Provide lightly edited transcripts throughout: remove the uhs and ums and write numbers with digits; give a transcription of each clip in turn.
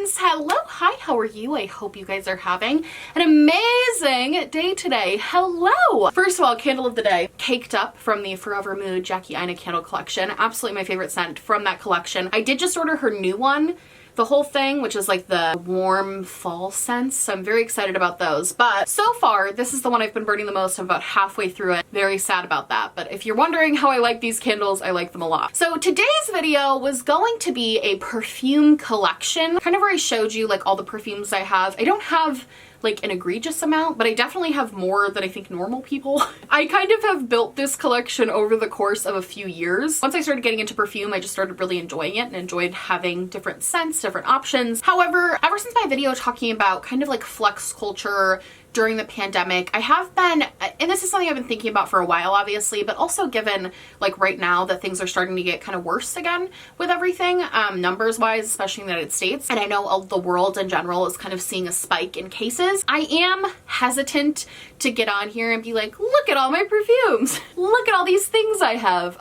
friends. Hello, hi, how are you? I hope you guys are having an amazing day today. Hello! First of all, candle of the day, Caked Up from the Forever Mood Jackie Aina candle collection. Absolutely my favorite scent from that collection. I did just order her new one, the whole thing, which is like the warm fall scents. So I'm very excited about those. But so far, this is the one I've been burning the most. I'm about halfway through it. Very sad about that. But if you're wondering how I like these candles, I like them a lot. So today's video was going to be a perfume collection, kind of where I showed you like all the perfumes I have. I don't have like an egregious amount, but I definitely have more than I think normal people. I kind of have built this collection over the course of a few years. Once I started getting into perfume, I just started really enjoying it and enjoyed having different scents, different options. However, ever since my video talking about kind of like flex culture during the pandemic, I have been, and this is something I've been thinking about for a while, obviously, but also given like right now that things are starting to get kind of worse again with everything, numbers wise, especially in the United States. And I know the world in general is kind of seeing a spike in cases. I am hesitant to get on here and be like, look at all my perfumes. Look at all these things I have,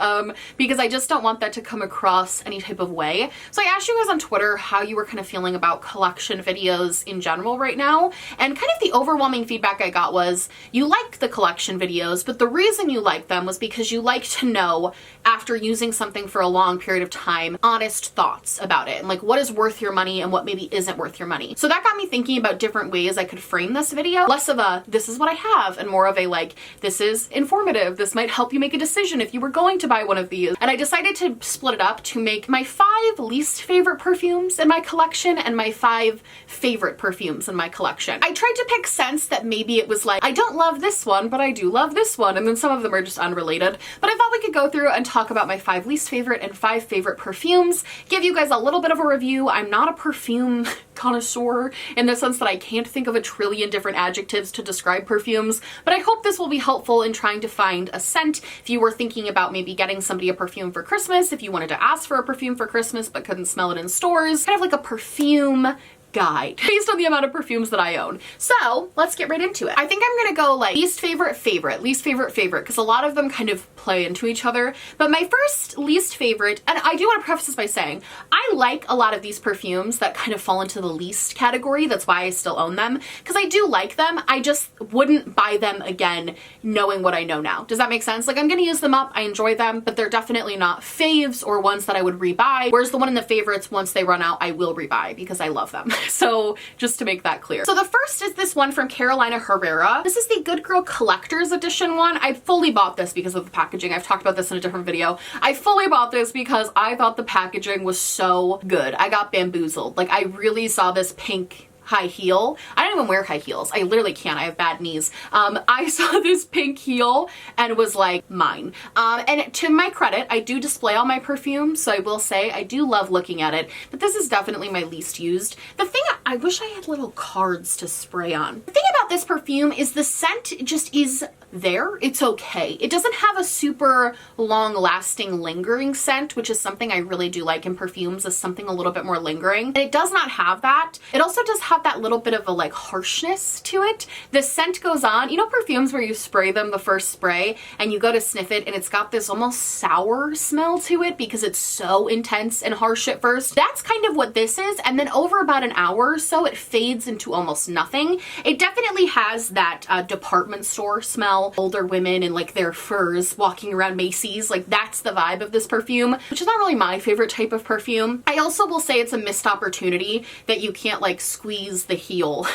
because I just don't want that to come across any type of way. So I asked you guys on Twitter how you were kind of feeling about collection videos in general right now. And kind of the overwhelming feedback I got was you like the collection videos, but the reason you like them was because you like to know, after using something for a long period of time, honest thoughts about it and like what is worth your money and what maybe isn't worth your money. So that got me thinking about different ways I could frame this video. Less of a this is what I have and more of a like this is informative, this might help you make a decision if you were going to buy one of these. And I decided to split it up to make my 5 least favorite perfumes in my collection and my 5 favorite perfumes in my collection. I tried to pick scents that maybe it was like, I don't love this one, but I do love this one. And then some of them are just unrelated. But I thought we could go through and talk about my 5 least favorite and 5 favorite perfumes, give you guys a little bit of a review. I'm not a perfume connoisseur in the sense that I can't think of a trillion different adjectives to describe perfumes, but I hope this will be helpful in trying to find a scent. If you were thinking about maybe getting somebody a perfume for Christmas, if you wanted to ask for a perfume for Christmas but couldn't smell it in stores, kind of like a perfume guide based on the amount of perfumes that I own. So let's get right into it. I think I'm gonna go like least favorite, least favorite, because a lot of them kind of play into each other. But my first least favorite, and I do want to preface this by saying, I like a lot of these perfumes that kind of fall into the least category. That's why I still own them, because I do like them. I just wouldn't buy them again knowing what I know now. Does that make sense? Like I'm gonna use them up, I enjoy them, but they're definitely not faves or ones that I would rebuy. Whereas the one in the favorites, once they run out, I will rebuy because I love them. So just to make that clear. So the first is this one from Herrera. This is the Good Girl Collector's Edition one. I fully bought this because of the packaging. I've talked about this in a different video. I fully bought this because I thought the packaging was so good. I got bamboozled. Like I really saw this pink high heel. I don't even wear high heels. I literally can't. I have bad knees. I saw this pink heel and was like, mine. And to my credit, I do display all my perfumes, so I will say I do love looking at it, but this is definitely my least used. The thing, I wish I had little cards to spray on. The thing about this perfume is the scent just is there. It's okay. It doesn't have a super long lasting lingering scent, which is something I really do like in perfumes, is something a little bit more lingering. And it does not have that. It also does have that little bit of a like harshness to it. The scent goes on, you know, perfumes where you spray them the first spray and you go to sniff it and it's got this almost sour smell to it because it's so intense and harsh at first. That's kind of what this is. And then over about an hour or so, it fades into almost nothing. It definitely has that department store smell. Older women in like their furs walking around Macy's, like that's the vibe of this perfume, which is not really my favorite type of perfume. I also will say it's a missed opportunity that you can't like squeeze the heel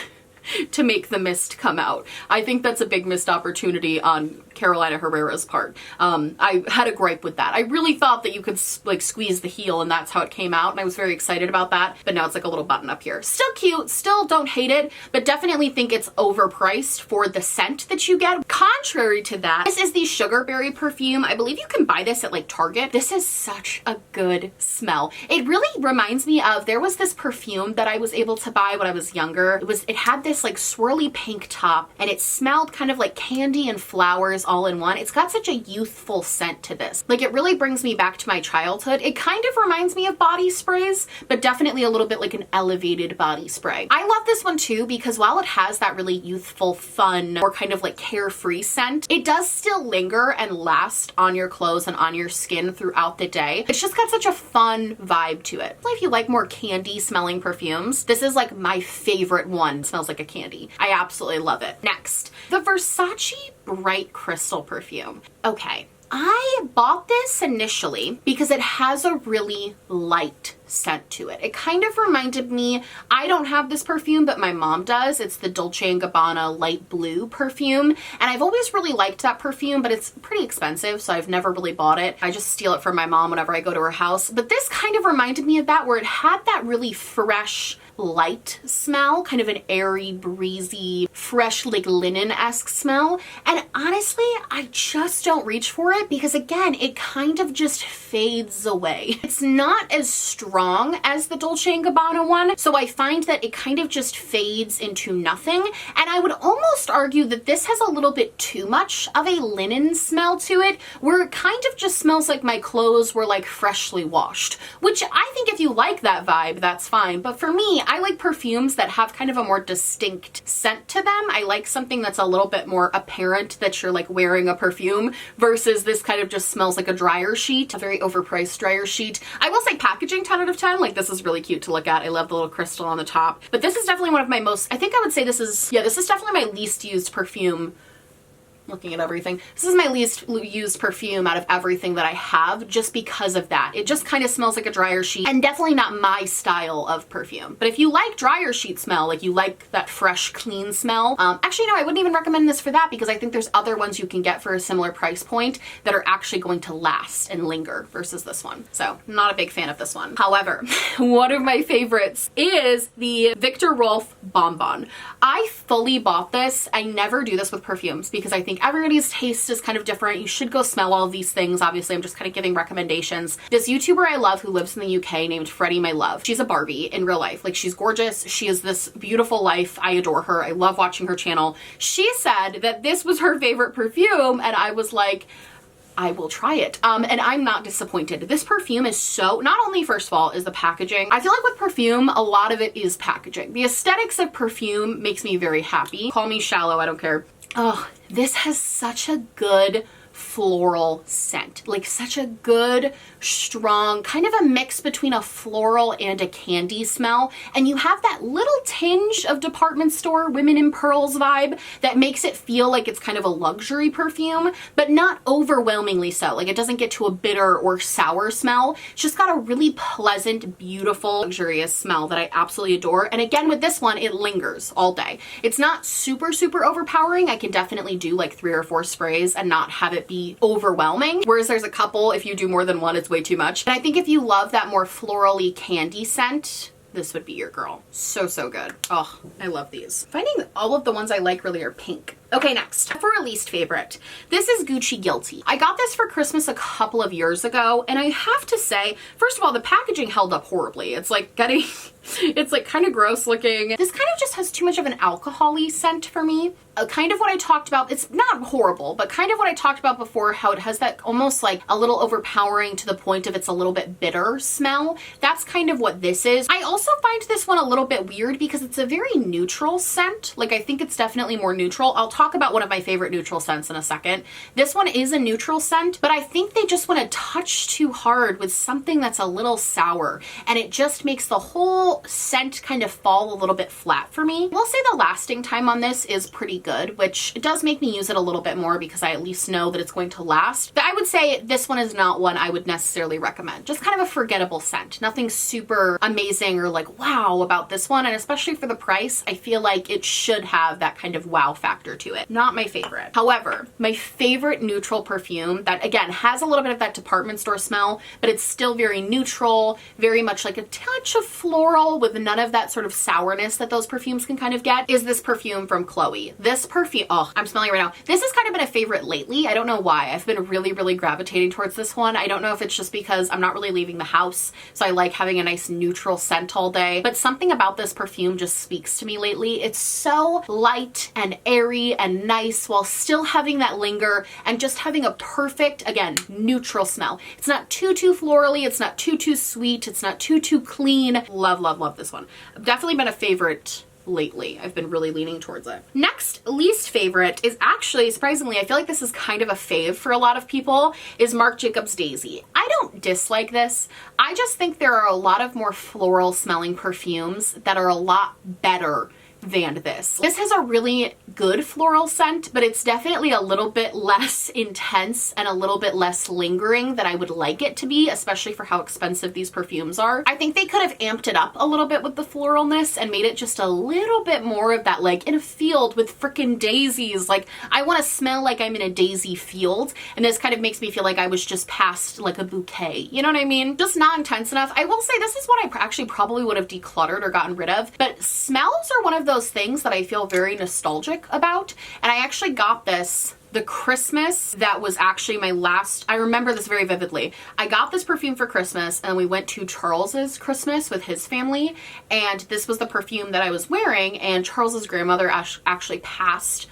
to make the mist come out. I think that's a big missed opportunity on Herrera's part. I had a gripe with that. I really thought that you could like squeeze the heel and that's how it came out, and I was very excited about that, but now it's like a little button up here. Still cute, still don't hate it, but definitely think it's overpriced for the scent that you get. Contrary to that, this is the Sugarberry perfume. I believe you can buy this at like Target. This is such a good smell. It really reminds me of, there was this perfume that I was able to buy when I was younger. It had this this like swirly pink top, and it smelled kind of like candy and flowers all in one. It's got such a youthful scent to this. Like, it really brings me back to my childhood. It kind of reminds me of body sprays, but definitely a little bit like an elevated body spray. I love this one too because while it has that really youthful, fun, or kind of like carefree scent, it does still linger and last on your clothes and on your skin throughout the day. It's just got such a fun vibe to it. If you like more candy smelling perfumes, this is like my favorite one. It smells like a candy. I absolutely love it. Next, the Versace Bright Crystal perfume. Okay, I bought this initially because it has a really light scent to it. It kind of reminded me, I don't have this perfume, but my mom does. It's the Dolce & Gabbana light blue perfume. And I've always really liked that perfume, but it's pretty expensive, so I've never really bought it. I just steal it from my mom whenever I go to her house. But this kind of reminded me of that, where it had that really fresh, light smell, kind of an airy, breezy, fresh, like linen-esque smell. And honestly, I just don't reach for it because, again, it kind of just fades away. It's not as strong as the Dolce & Gabbana one, so I find that it kind of just fades into nothing. And I would almost argue that this has a little bit too much of a linen smell to it, where it kind of just smells like my clothes were like freshly washed, which I think if you like that vibe, that's fine. But for me, I like perfumes that have kind of a more distinct scent to them. I like something that's a little bit more apparent that you're like wearing a perfume versus this kind of just smells like a dryer sheet, a very overpriced dryer sheet. I will say packaging 10 out of 10. Like, this is really cute to look at. I love the little crystal on the top. But this is definitely one of my most, I think I would say this is definitely my least used perfume. Looking at everything. This is my least used perfume out of everything that I have, just because of that. It just kind of smells like a dryer sheet, and definitely not my style of perfume. But if you like dryer sheet smell, like you like that fresh, clean smell, actually no, I wouldn't even recommend this for that because I think there's other ones you can get for a similar price point that are actually going to last and linger versus this one. So not a big fan of this one. However, one of my favorites is the Viktor Rolf Bonbon. I fully bought this. I never do this with perfumes because I think everybody's taste is kind of different. You should go smell all of these things. Obviously, I'm just kind of giving recommendations. This YouTuber I love who lives in the UK named Freddie My Love. She's a Barbie in real life. Like, she's gorgeous. She has this beautiful life. I adore her. I love watching her channel. She said that this was her favorite perfume, and I was like, I will try it. And I'm not disappointed. This perfume is so, not only first of all is the packaging, I feel like with perfume, a lot of it is packaging. The aesthetics of perfume makes me very happy. Call me shallow, I don't care. Oh, this has such a good floral scent, like such a good, strong, kind of a mix between a floral and a candy smell. And you have that little tinge of department store women in pearls vibe that makes it feel like it's kind of a luxury perfume, but not overwhelmingly so. Like, it doesn't get to a bitter or sour smell. It's just got a really pleasant, beautiful, luxurious smell that I absolutely adore. And again, with this one, it lingers all day. It's not super, super overpowering. I can definitely do like 3 or 4 sprays and not have it be overwhelming. Whereas there's a couple, if you do more than one, it's way too much. And I think if you love that more florally candy scent, this would be your girl. So, so good. Oh, I love these. Finding all of the ones I like really are pink. Okay, next, for a least favorite, this is Gucci Guilty. I got this for Christmas a couple of years ago, and I have to say, first of all, the packaging held up horribly. It's like getting, it's like kind of gross looking. This kind of just has too much of an alcohol-y scent for me. Kind of what I talked about, it's not horrible, but kind of what I talked about before, how it has that almost like a little overpowering to the point of it's a little bit bitter smell. That's kind of what this is. I also find this one a little bit weird because it's a very neutral scent. Like, I think it's definitely more neutral. I'll talk about one of my favorite neutral scents in a second. This one is a neutral scent, but I think they just want to touch too hard with something that's a little sour, and it just makes the whole scent kind of fall a little bit flat for me. We'll say the lasting time on this is pretty good, which does make me use it a little bit more because I at least know that it's going to last. But I would say this one is not one I would necessarily recommend. Just kind of a forgettable scent. Nothing super amazing or like wow about this one, and especially for the price, I feel like it should have that kind of wow factor to it. Not my favorite. However, my favorite neutral perfume that, again, has a little bit of that department store smell, but it's still very neutral, very much like a touch of floral with none of that sort of sourness that those perfumes can kind of get, is this perfume from Chloe. This this perfume, oh, I'm smelling it right now. This has kind of been a favorite lately. I don't know why. I've been really gravitating towards this one. I don't know if it's just because I'm not really leaving the house, so I like having a nice neutral scent all day, but something about this perfume just speaks to me lately. It's so light and airy and nice while still having that linger and just having a perfect, again, neutral smell. It's not too florally, it's not too sweet, it's not too clean. Love this one. Definitely been a favorite lately. I've been really leaning towards it. Next, least favorite is actually, surprisingly, I feel like this is kind of a fave for a lot of people, is Marc Jacobs Daisy. I don't dislike this. I just think there are a lot of more floral smelling perfumes that are a lot better than this. This has a really good floral scent, but it's definitely a little bit less intense and a little bit less lingering than I would like it to be, especially for how expensive these perfumes are. I think they could have amped it up a little bit with the floralness and made it just a little bit more of that, like in a field with freaking daisies. Like, I want to smell like I'm in a daisy field, and this kind of makes me feel like I was just past like a bouquet. You know what I mean? Just not intense enough. I will say this is what I actually probably would have decluttered or gotten rid of, but smells are one of those things that I feel very nostalgic about. And I actually got this the Christmas that was actually my last, I remember this very vividly. I got this perfume for Christmas and we went to Charles's Christmas with his family, and this was the perfume that I was wearing, and Charles's grandmother actually passed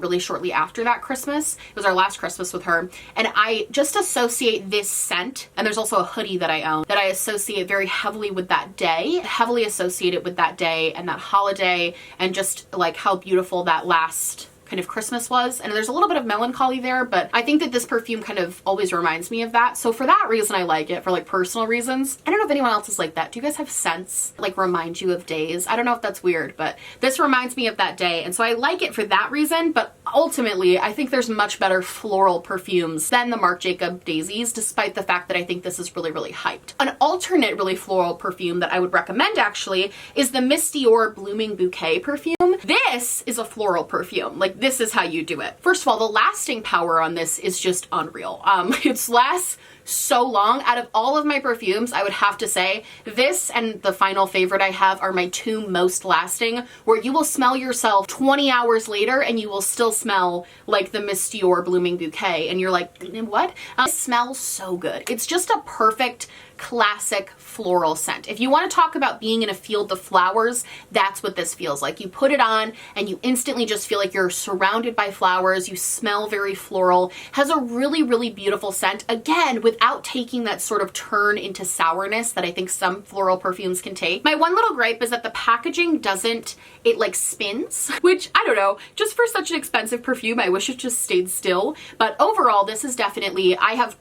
really shortly after that Christmas. It was our last Christmas with her, and I just associate this scent, and there's also a hoodie that I own that I associate very heavily with that day, heavily associated with that day and that holiday, and just like how beautiful that last kind of Christmas was. And there's a little bit of melancholy there, but I think that this perfume kind of always reminds me of that. So for that reason, I like it, for like personal reasons. I don't know if anyone else is like that. Do you guys have scents like remind you of days? I don't know if that's weird, but this reminds me of that day. And so I like it for that reason, but ultimately I think there's much better floral perfumes than the Marc Jacobs Daisies, despite the fact that I think this is really hyped. An alternate really floral perfume that I would recommend actually is the Misty or Blooming Bouquet perfume. This is a floral perfume. Like, this is how you do it. First of all, the lasting power on this is just unreal. It lasts so long. Out of all of my perfumes, I would have to say this and the final favorite I have are my two most lasting, where you will smell yourself 20 hours later and you will still smell like the Misty or Blooming Bouquet, and you're like, what? It smells so good. It's just a perfect classic floral scent. If you want to talk about being in a field of flowers, that's what this feels like. You put it on and you instantly just feel like you're surrounded by flowers. You smell very floral. Has a really beautiful scent, again, without taking that sort of turn into sourness that I think some floral perfumes can take. My one little gripe is that the packaging doesn't, it like spins, which I don't know, just for such an expensive perfume, I wish it just stayed still. But overall, this is definitely, I have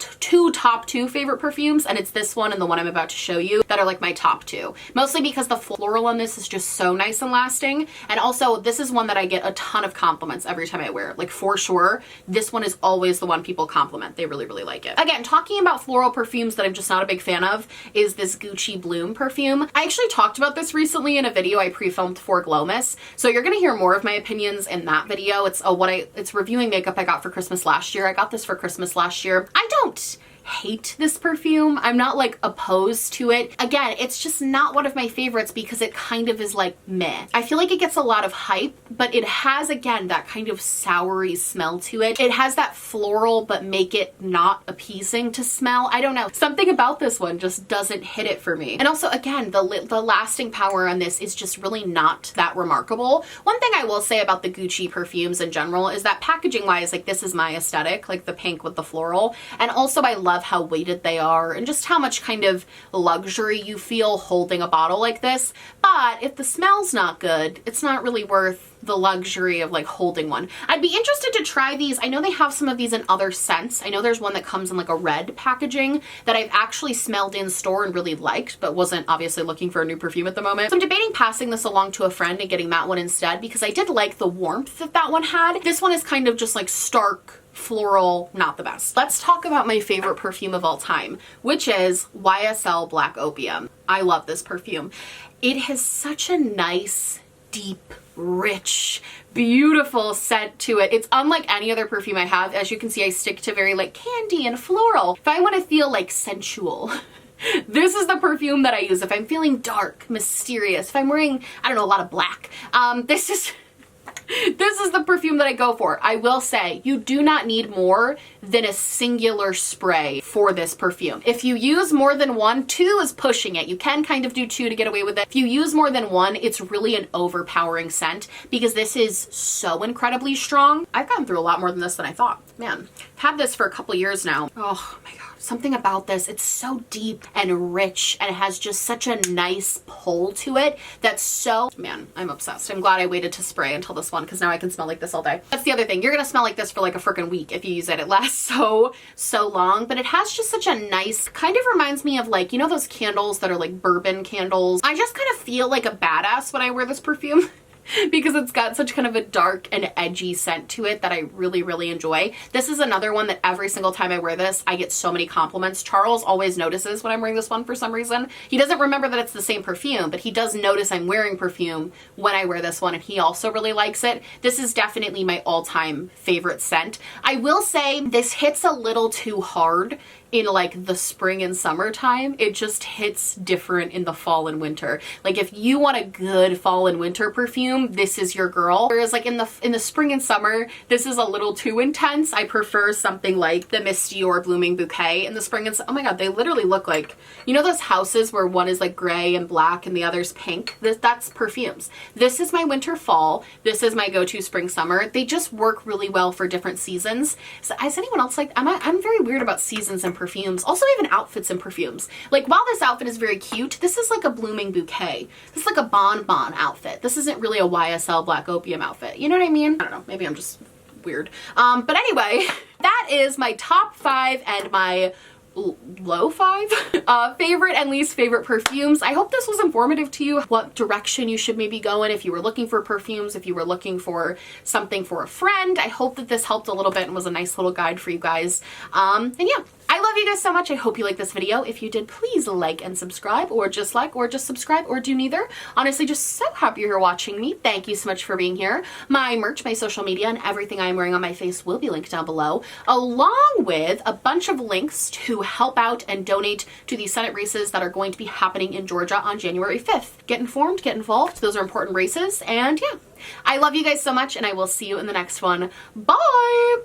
top two favorite perfumes, and it's this one and the one I'm about to show you that are like my top two. Mostly because the floral on this is just so nice and lasting. And also, this is one that I get a ton of compliments every time I wear it. Like, for sure, this one is always the one people compliment. They really like it. Again, talking about floral perfumes that I'm just not a big fan of is this Gucci Bloom perfume. I actually talked about this recently in a video I pre-filmed for Glowmas, so you're gonna hear more of my opinions in that video. It's reviewing makeup I got for Christmas last year. I got this for Christmas last year. I don't hate this perfume. I'm not like opposed to it. Again, it's just not one of my favorites because it kind of is like meh. I feel like it gets a lot of hype, but it has, again, that kind of soury smell to it. It has that floral, but make it not appeasing to smell. I don't know. Something about this one just doesn't hit it for me. And also, again, the lasting power on this is just really not that remarkable. One thing I will say about the Gucci perfumes in general is that packaging wise, like, this is my aesthetic, like the pink with the floral. And also I love how weighted they are and just how much kind of luxury you feel holding a bottle like this. But if the smell's not good, it's not really worth the luxury of like holding one. I'd be interested to try these. I know they have some of these in other scents. I know there's one that comes in like a red packaging that I've actually smelled in store and really liked, but wasn't obviously looking for a new perfume at the moment. So I'm debating passing this along to a friend and getting that one instead, because I did like the warmth that one had. This one is kind of just like stark floral, not the best. Let's talk about my favorite perfume of all time, which is YSL Black Opium. I love this perfume. It has such a nice, deep, rich, beautiful scent to it. It's unlike any other perfume I have. As you can see, I stick to very like candy and floral. If I want to feel like sensual, this is the perfume that I use. If I'm feeling dark, mysterious, if I'm wearing, I don't know, a lot of black, this is This is the perfume that I go for. I will say, you do not need more than a singular spray for this perfume. If you use more than one, 2 is pushing it. You can kind of do 2 to get away with it. If you use more than 1, it's really an overpowering scent because this is so incredibly strong. I've gone through a lot more than this than I thought. Man, I've had this for a couple years now. Oh my God. Something about this, it's so deep and rich and it has just such a nice pull to it that's so, man, I'm obsessed. I'm glad I waited to spray until this one because now I can smell like this all day. That's the other thing. You're gonna smell like this for like a freaking week if you use it. It lasts so long, but it has just such a nice, kind of reminds me of like, you know those candles that are like bourbon candles? I just kind of feel like a badass when I wear this perfume. Because it's got such kind of a dark and edgy scent to it that I really, really enjoy. This is another one that every single time I wear this, I get so many compliments. Charles always notices when I'm wearing this one for some reason. He doesn't remember that it's the same perfume, but he does notice I'm wearing perfume when I wear this one, and he also really likes it. This is definitely my all-time favorite scent. I will say this hits a little too hard in like the spring and summertime. It just hits different in the fall and winter. Like if you want a good fall and winter perfume, this is your girl. Whereas like in the spring and summer, this is a little too intense. I prefer something like the Misty or Blooming Bouquet in the spring and oh my God, they literally look like, you know those houses where one is like gray and black and the other's pink? That's Perfumes. This is my winter fall. This is my go-to spring summer. They just work really well for different seasons. So is anyone else like, I'm very weird about seasons and perfumes. Also even outfits and perfumes. Like while this outfit is very cute, this is like a Blooming Bouquet. This is like a Bonbon outfit. This isn't really a YSL Black Opium outfit. You know what I mean? I don't know. Maybe I'm just weird. But anyway, that is my top 5 and my low 5 favorite and least favorite perfumes. I hope this was informative to you, what direction you should maybe go in if you were looking for perfumes, if you were looking for something for a friend. I hope that this helped a little bit and was a nice little guide for you guys. And yeah, I love you guys so much. I hope you liked this video. If you did, please like and subscribe, or just subscribe, or do neither. Honestly, just so happy you're watching me. Thank you so much for being here. My merch, my social media, and everything I'm wearing on my face will be linked down below, along with a bunch of links to help out and donate to the Senate races that are going to be happening in Georgia on January 5th. Get informed, get involved. Those are important races. And yeah, I love you guys so much, and I will see you in the next one. Bye!